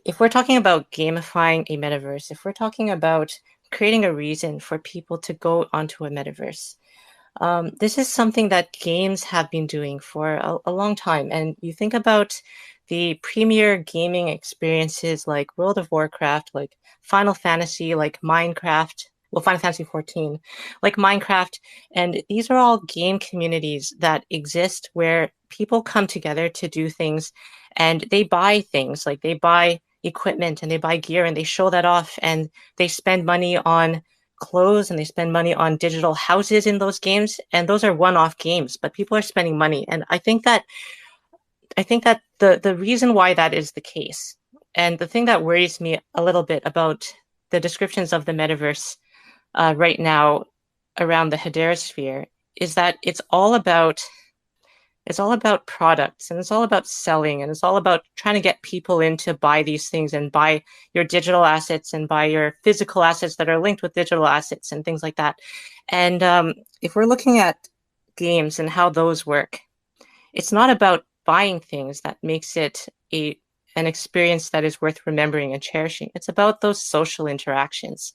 if we're talking about gamifying a metaverse, if we're talking about creating a reason for people to go onto a metaverse, this is something that games have been doing for a long time. And you think about the premier gaming experiences like World of Warcraft, like Final Fantasy, like Minecraft, well, Final Fantasy 14, like Minecraft. And these are all game communities that exist where people come together to do things and they buy things, like they buy equipment and they buy gear and they show that off and they spend money on clothes and they spend money on digital houses in those games, and those are one-off games, but people are spending money. And I think that the reason why that is the case, and the thing that worries me a little bit about the descriptions of the metaverse right now around the Hedera sphere, is that it's all about products and it's all about selling and it's all about trying to get people in to buy these things and buy your digital assets and buy your physical assets that are linked with digital assets and things like that. And if we're looking at games and how those work, it's not about buying things that makes it an experience that is worth remembering and cherishing. It's about those social interactions.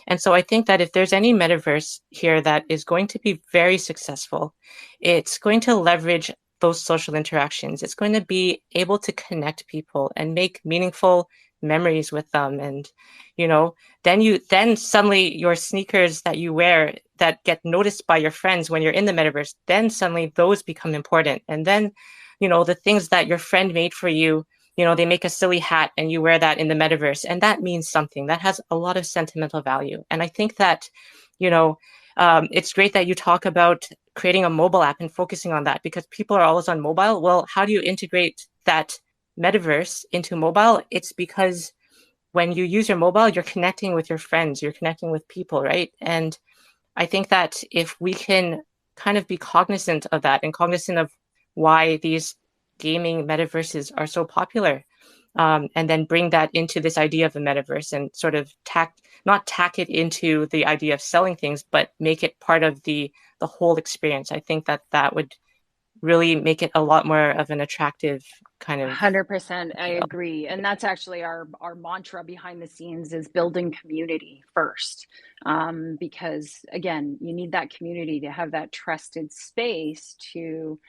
And so I think that if there's any metaverse here that is going to be very successful, it's going to leverage those social interactions. It's going to be able to connect people and make meaningful memories with them. And, then suddenly your sneakers that you wear that get noticed by your friends when you're in the metaverse, then suddenly those become important. And then, the things that your friend made for you, they make a silly hat and you wear that in the metaverse, and that means something that has a lot of sentimental value. And I think that, it's great that you talk about creating a mobile app and focusing on that because people are always on mobile. Well, how do you integrate that metaverse into mobile? It's because when you use your mobile, you're connecting with your friends, you're connecting with people, right? And I think that if we can kind of be cognizant of that and cognizant of why these gaming metaverses are so popular, and then bring that into this idea of a metaverse and sort of not tack it into the idea of selling things, but make it part of the whole experience. I think that that would really make it a lot more of an attractive kind of 100%, I feel. agree. And that's actually our mantra behind the scenes is building community first. Because again, you need that community to have that trusted space to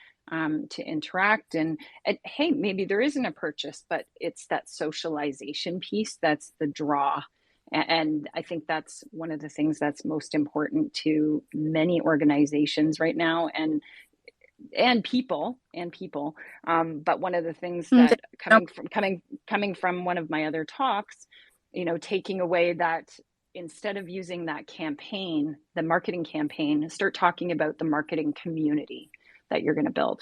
interact and hey, maybe there isn't a purchase, but it's that socialization piece that's the draw. And I think that's one of the things that's most important to many organizations right now. And people but one of the things Mm, that coming from one of my other talks, taking away that instead of using that campaign, the marketing campaign, start talking about the marketing community that you're going to build.